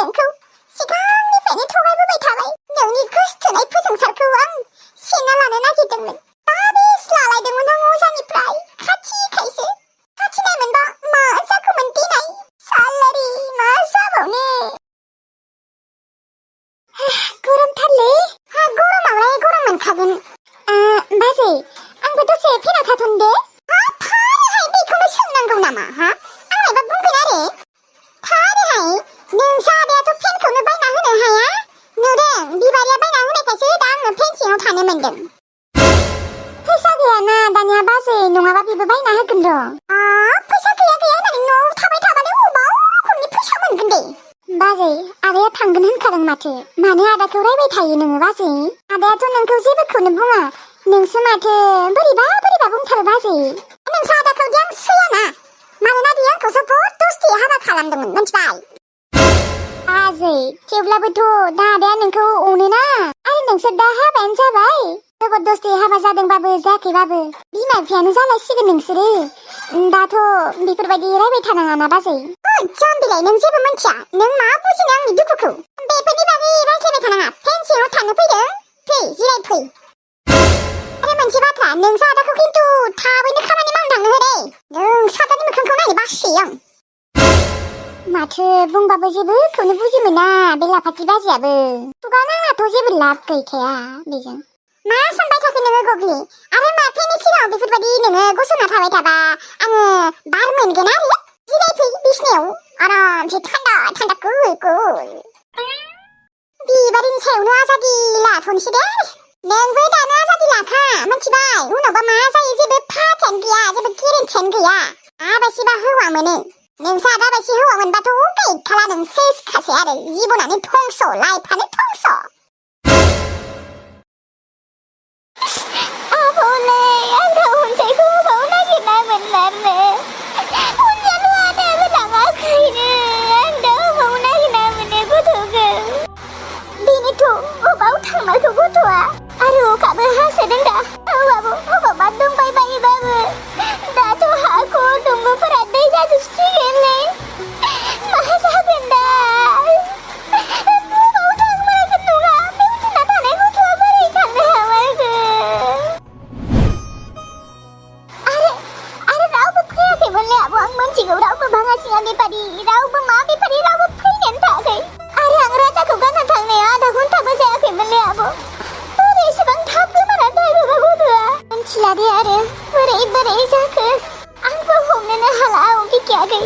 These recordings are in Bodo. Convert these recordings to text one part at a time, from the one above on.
नोंखौ सिगांनिफ्रायनो थगायबोबाय थाबाय नोंनि गोसथोनाय फोजोंसारखौ आं सेना लानो नागिरदोंमोन दा बेस लालायदोंमोन आं अजानिफ्राय खाथिखायसो खाथिनाय मोनबा मा जागौमोन देनाय सालारि मा जाबावनो गरमथारलै गरमावलाय गरम मोनखागोन बाजै आंबो दसे फेनाव थाथ'नो दे थारैहाय बेखौनो सोंनांगौ नामा आं मायबा बुंगोन आरो थारैहाय नोंसा आदायाथ' फेनखौनो बायना होनो हाया नुदों बिबारिया बायना होनायखायसो दा आङो फेन सिङाव थानो मोनदों फैसा गैयाना दानिया बाजै नङाबा बेबो बायना होगोन र' फैसा गैया होननानै न'आव थाबाय थाबालाय अबाव रोखोमनि फैसा मोनगोन दे बाजै आदाया थांगोन होनखादों माथो मानो आदाखौ रायबाय थायो नोङो बाजै आदायाथ' नोंखौ जेबोखौनो बुङा नोंसो माथो बोरैबा बुंथारो बाजै नोंसो आदाखौ दि आं सैयाना मानोना बियो आंखौ जबरदस्ति हाबा खालामदोंमोन मिन्थिबाय बाजै थेवब्लाबोथ' दा आदाया नोंखौ अनोना आरो नोंसोर दा हाबायानो जाबाय जबरदस्ति हाबा जादोंबाबो जायाखैबाबो बिमा बिफायानो जालायसिगोन नोंसोरो दाथ' बेफोरबायदि रायबाय थानाङाना बाजै जाम्बिलाय नों जेबो मिन्थिया नों मा बुजिनो आंनि दुखुखौ बेफोरनि बागै रायज्लायबाय थानाङा फेन सिङाव थानो फैदों फै जिरायफै आरो मोनसे बाथ्रा नोंसा आदाखौ खिन्थु थाबैनो खामानि मावनो थांनो हो दे नोंसा आदानि मोखांखौ नायनो बासोयो आं माथो बुंबाबो जेबोखौनो बुजि मोना बे लाफाथि बाजियाबो खुगा नांनाथ' जेबो लाब गैखाया बेजों मा सानबाय थाखो नोङो गग्लि आरो मा फेननि सिगाङाव बेफोरबायदि नोङो गसंना थाबाय थाबा आङो बार मोनगोन आरो जिरायफै बिसनायाव आरामसे थान्दा कुल बिबारिनि सायावनो आजादि लाथ'नोसै दे नोंबो दानो आजादि लाखा मिन्थिबाय उनावबा मा जायो जेबो फाथायानो गैया जेबो गेरेन्थियानो गैया आबायसिबा हौवा मोनो नोंसा दाबायसि हौवा मोनबाथ' गैखाला नों सेसखासै आरो जिबनानो धंस लाइफानो धंस आबौलै आंखौ अनसायखौ अबाव नागिरना मोनमारनो अनजालु आदायाबो लाङाखैनो आं दा अबाव नागिरना मोनो गथ'खौ बेनोथ' अबाव थांमारखौ गथ'आ आरो अखाबो हासोदों दा औबाबो अबावबा दंबाय बायोबाबो दाथ' हाखर दंग'फोरा दै जाजोबसिगोनलै मा जागोन दा अबाव थांमारगोन नङा बे उन्दुना थानाय गथ'आ बोरै थांनो हामारगोन आरो रावबो फैयाखैमोनलै आब' आं मोनथिगौ रावबो भाङा सिङा बेफारि रावबो मा बेफारि रावबो फैनायानो थायाखै आरो आं राजाखौ गानना थांनाया आधा घन्टाबो जायाखैमोनलै आब' बोरै एसेबां थाब गोमाना थांखोबा गथ'आ मिन्थिला दे आरो बोरै जाखो आंबो हमनोनो हाला उखिखायाखै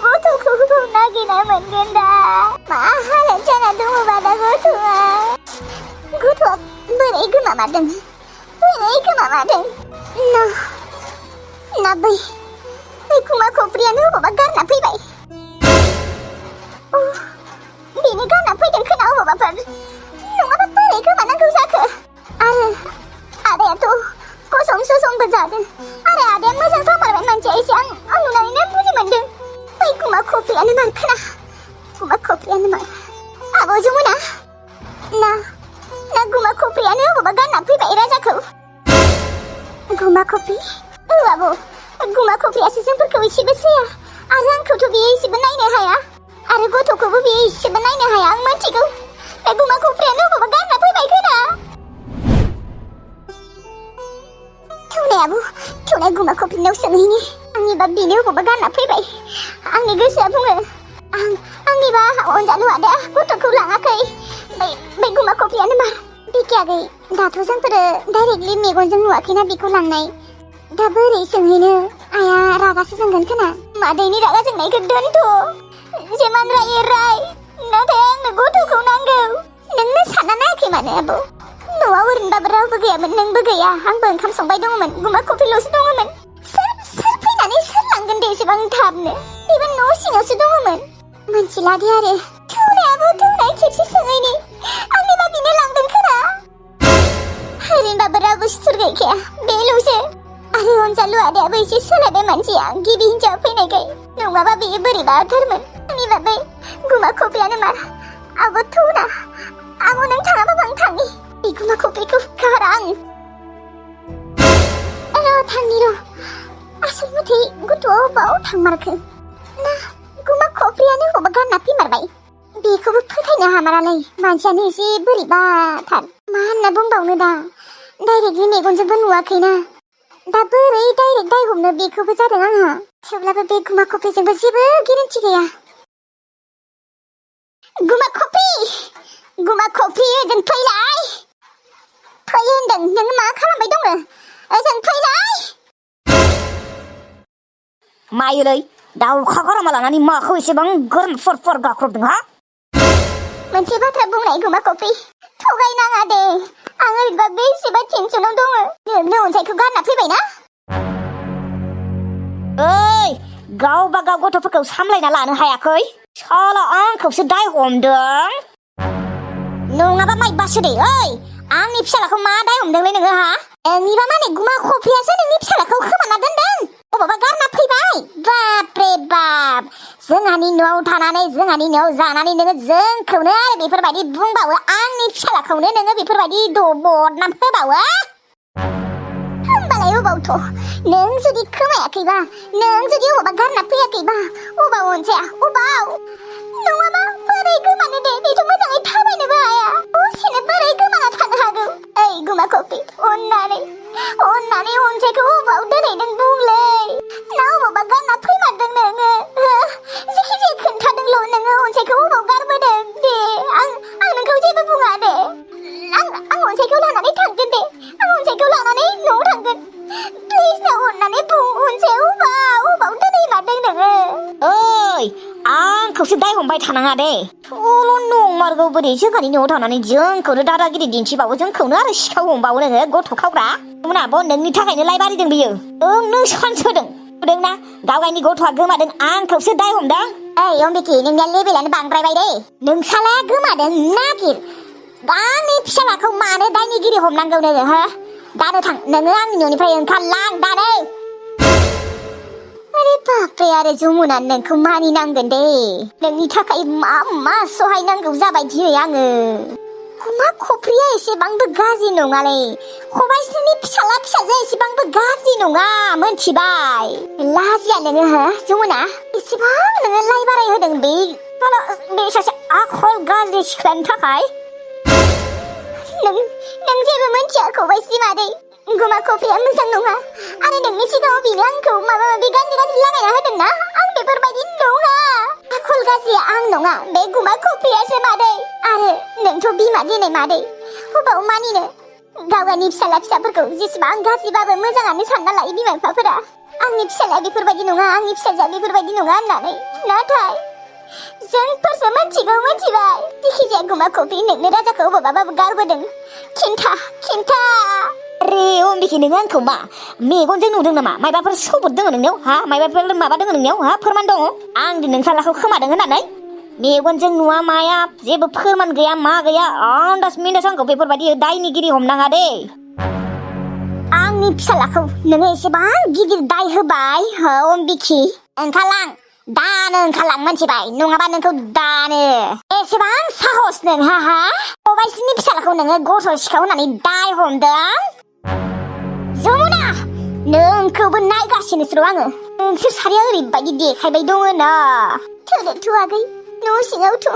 गथ'खौ बबाव नागिरना मोनगोन दा मा हालोद जाना दङबा दा गथ'आ बोरै गोमामारदों ना बै गुमा खफ्रियानो अबावबा गारना फैबाय बेनो गारना फैदों खोना अबावबाफोर नङाबा बोरै गोमानांगौ जाखो आरो आदायाथ' गसं ससंबो जादों आरो आदाया मोजां जामारबाय मानसिया एसे आं नुनानैनो बुजि मोनदों बै गुमा खफ्रियानो मार खोना गुमा खफ्रियानो मार आब' जमुना ना गुमा खफ्रियानो अबावबा गारना फैबाय राजाखौ गुमा खफ्रि आब' गुमा खफ्रियासो जोंफोरखौ एसेबो सैया आरो आंखौथ' बियो एसेबो नायनो हाया आरो गथ'खौबो बियो एसेबो नायनो हाया आं मिन्थिगौ बे गुमा खफ्रियानो अबावबा गारना फैबाय खोना थौनाय गुमा खफ्रिनाव सोंहैनि आंनिबा बिनो अबावबा गारना फैबाय आंनि गोसोआ बुङो आंनिबा अनजालु आदा गथ'खौ लाङाखै बै गुमा खफ्रियानो मार बिखायाखै दाथ' जोंफोरो डाइरेक्टलि मेगनजों नुवाखैना बेखौ लांनाय दा बोरै सोंहैनो आया रागासो जोंगोन खोना मादैनि रागा जोंनायखौ दोनथ' जेमान रायो राय नाथाय आंनो गथ'खौ नांगौ नोंनो सानना नायाखै मानो आब' न'आव ओरैनोबाबो रावबो गैयामोन नोंबो गैया आंबो ओंखाम संबाय दङमोन गुमा खफ्रिल'सो दङमोन सोर फैनानै सोर लांगोन दे एसेबां थाबनो बेबो न' सिङावसो दङमोन मोनथिला दे आरो थौनाय खेबसे सोङैनि आंनिबा बिनो लांदों खोना ओरैनोबाबो रावबो सुथुर गैखाया बेल'सो आरो अनजालु आदायाबो एसे सोलायबाय मानसिया गिबि हिनजाव फैनायखाय नङाबा बेयो बोरैबाथारमोन आंनिबा बै गुमा खफ्रियानो मार आब' थौना आब' नों थाङाबाबो आं थांनि बे गुमा खफ्रिखौ गारा आं थांनि र' आसल मथे गथ'आ अबाव थांमारखो ना गुमा खफ्रिया जाबाय बेखौबो फोथायनो हामारालै मानसियानो एसे बोरैबाथार मा होनना बुंबावनो दा डाइरेक्टलि मेगनजोंबो नुवाखैना दा बोरै डाइरेक्ट दाय हमनो बेखौबो जादों आंहा थेवब्लाबो बे गुमा खफ्रिजोंबो जेबो गेरेन्थि गैया गुमा खफ्रि ओजों फैलाय फै होनदों नों मा खालामबाय दङ ओजों फैलाय मायोलै दाउखा गारामा लानानै माखौ एसेबां गोरोम फर गाख्रबदों हा मोनसे बाथ्रा बुंनाय गुमा खफ्रि थगायनाङा दे आं ओरैबा बेसेबा टेनसनाव दङ नोंनो अनसायखौ गारना फैबायना ओइ गावबा गाव गथ'फोरखौ सामलायना लानो हायाखै साला आंखौसो दाय हमदों नङाबा माइबासो दे ओइ आंनि फिसालाखौ मा दाय हमदोंलै नोङो हा नोंनिबा माने गुमा खफ्रियासो नोंनि फिसालाखौ खोमाना दोनदों अबावबा गारना फैबाय बाप रे बाप जोंहानि न'आव थानानै जोंहानि न'आव जानानै नोङो जोंखौनो आरो बेफोरबायदि बुंबावो आंनि फिसालाखौनो नोङो बेफोरबायदि बदनाम होबावो होमबालाय अबावथ' नों जुदि खोमायाखैबा नों जुदि अबावबा गारना फैयाखैबा अबाव अनसाया अबाव नङाबा बोरै गोमानो दे बेथ' मोजाङै थाबायनोबो हाया दसेनो बोरै गोमाना थानो हागौ ओइ गुमा खफ्रि अननानै अनसायखौ अबाव दोनहैदों बुंलै ना अबावबा गारना फैमारदों नोङो जेखिजाया खोन्थादोंल' नोङो अनसायखौ अबाव गारबोदों दे आं नोंखौ जेबो बुङा दे आं अनसायखौ लानानै थांगोन दे आं अनसायखौ लानानै न'आव थांगोन प्लिज ना अननानै बुं अनसाया अबाव दोनहैमारदों नोङो ओइ आंखौसो दाय हमबाय थानाङा दे सल' नंमारगौ बोरै जोंहानि न'आव थानानै जोंखौनो दादागिरि दिन्थिबावो जोंखौनो आरो सिखाव हमबावो नोङो गथ' खावग्रा मोनाबो नोंनि थाखायनो लायबारिदों बियो नों सानसोदों नुदोंना गावगायनि गथ'आ गोमादों आंखौसो दाय हमदों ओइ अम्बिकी नोंनिया लेबेलानो बांद्रायबाय दे नोंसालाया गोमादों नागिर आंनि फिसालाखौ मानो दायनिगिरि हमनांगौ नोङो हो दानो थां नोङो आंनि न'निफ्राय ओंखारलां दानो अरे बापरे आरो जमुना नोंखौ मानिनांगोन दे नोंनि थाखाय मा सहायनांगौ जाबाय दिनै आङो गुमा खफ्रिया एसेबांबो गाज्रि नङालै खबाइस्रिनि फिसाला फिसाजो एसेबांबो गाज्रि नङा मोनथिबाय लाजिया नोङो हो जमुना एसेबां नोङो लाइ बाराय होदों बे सासे आखल गाज्रि सिख्लानि थाखाय नों जेबो मोनथिया खबाइस्रि मादै गुमा खफ्रिया मोजां नङा आरो नोंनि सिगाङाव बेनो आंखौ माबा माबि गाज्रि लागायना होदोंना आं बेफोरबायदि नङा आखल गाज्रिया आं नङा बे गुमा खफ्रियासो मादै आरो नोंथ' बिमा दिनै मादै अबाव मानिनो गावगायनि फिसाफोरखौ जेसेबां गाज्रिबाबो मोजाङानो सानना लायो बिमा बिफाफोरा आंनि फिसालाया बेफोरबायदि नङा आंनि फिसाजोआ बेफोरबायदि नङा होननानै नाथाय जोंफोरसो मिथिगौ मिथिबाय जेखिजाया गुमा खफ्रि नोंनो राजाखौ अबावबाबो गारबोदों खिन्था रे अम्बिकी नों आंखौ मा मेगनजों नुदों नामा मायबाफोर सबुत दङ नोंनियाव हा मायबाफोर माबा दङ नोंनियाव हा फोरमान दङ आं नों सालाखौ खोमादों होननानै मेगनजों नुवा माया जेबो फोरमान गैया मा गैया आन्दाज मिन्दाज आंखौ बेफोरबायदि दायनिगिरि हमनाङा दे आंनि फिसालाखौ नोङो एसेबां गिदिर दाय होबाय हो अम्बिकी दानो ओंखारलां मोनथिबाय नङाबा नोंखौ दानो एसेबां साहस नोंहा हा खबाइस्रिनि फिसालाखौ नोङो गथ' सिखाव होननानै दाय हमदों जमुना नोंखौबो नायगासिनोसो आङो नोंसोर सारिया ओरैबायदि देखायबाय दङ ना थोदोथ' आगै न' सिङावथ'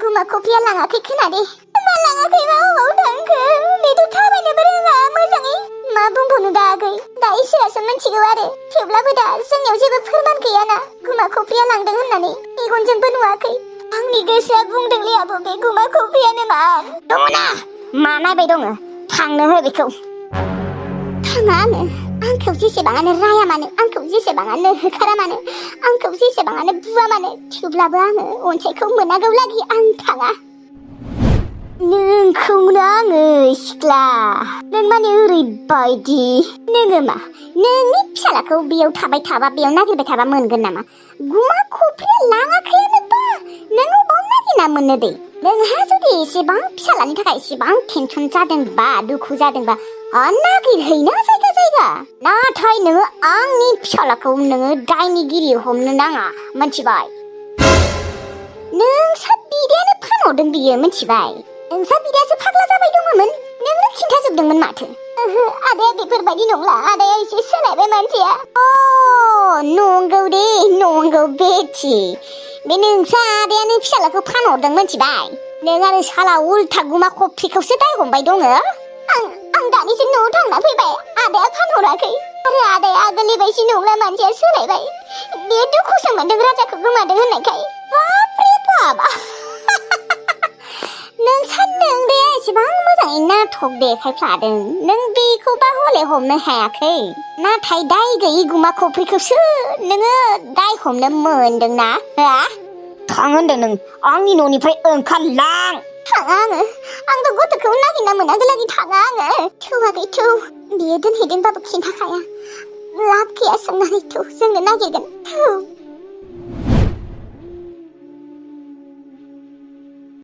गुमा खफ्रिया लाङाखै खोनादे मा लाङाखैबा अबाव थांखो बेथ' थाबायनोबो रोङा मोजाङै मा बुंबावनो दा आगै दा इसोरासो मिथिगौ आरो थेवब्लाबो दा जोंनियाव जेबो फोरमान गैयाना गुमा खफ्रिया लांदों होननानै मेगनजोंबो नुवाखै आंनि गोसोआ बुंदोंलै आब' बे गुमा खफ्रियानो मान जमुना मा नायबाय दङ थांनो हो बेखौ थाङा आंखौ जेसेबाङानो राया मानो आंखौ जेसेबाङानो होखारा मानो आंखौ जेसेबाङानो बुवा मानो थेवब्लाबो आङो अनसायखौ मोनागौ लागि आं थाङा नोंखौनो आङो सिख्ला नों माने ओरैबायदि नोङो मा नोंनि फिसालाखौ बेयाव थाबाय थाबा बेयाव नागिरबाय थाबा मोनगोन नामा गुमा खफ्रिया लाङाखैयानोबा नों अबाव नागिरना मोननो दे नोंहा जुदि एसेबां फिसालानि थाखाय एसेबां टेनसन जादोंबा दुखु जादोंबा नागिरहैना जायगा नाथाय नोङो आंनि फिसालाखौ नोङो दायनिगिरि हमनो नाङा मोनथिबाय नोंसा बिदायानो फानहरदों बियो मोनथिबाय नोंसा बिदायासो फाग्ला जाबाय दङमोन नोंनो खिन्थाजोबदोंमोन माथो आदाया बेफोरबायदि नंला आदाया एसे सोलायबाय मानसिया नंगौ दे नंगौ बेथि बे नोंसा आदायानो फिसालाखौ फानहरदों मोनथिबाय नों आरो साला उल्था गुमा खफ्रिखौसो दाय हमबाय दङ आं दानिसो न'आव थांना फैबाय आदाया फानहराखै आरो आदाया आगोलनि बायदि नंला मानसिया सोलायबाय बे दुखुसो मोनदों राजाखौ गोमादों होननायखाय बापरे बाबा नों सानदों दे एसेबां मोजाङै नाटक देखायफ्लादों नों बेखौबा हले हमनो हायाखै नाथाय दाय गैयि गुमा खफ्रिखौसो नोङो दाय हमनो मोनदोंना हा थां होनदों नों आंनि न'निफ्राय ओंखारलां थाङा आंबो गथ'खौ नागिरना मोनागोलागि थाङा थौवाखै थौ बियो दोनहैदोंबाबो खिन्थाखाया लाब गैया सोंनानै थौ जोंनो नागिरगोन थौ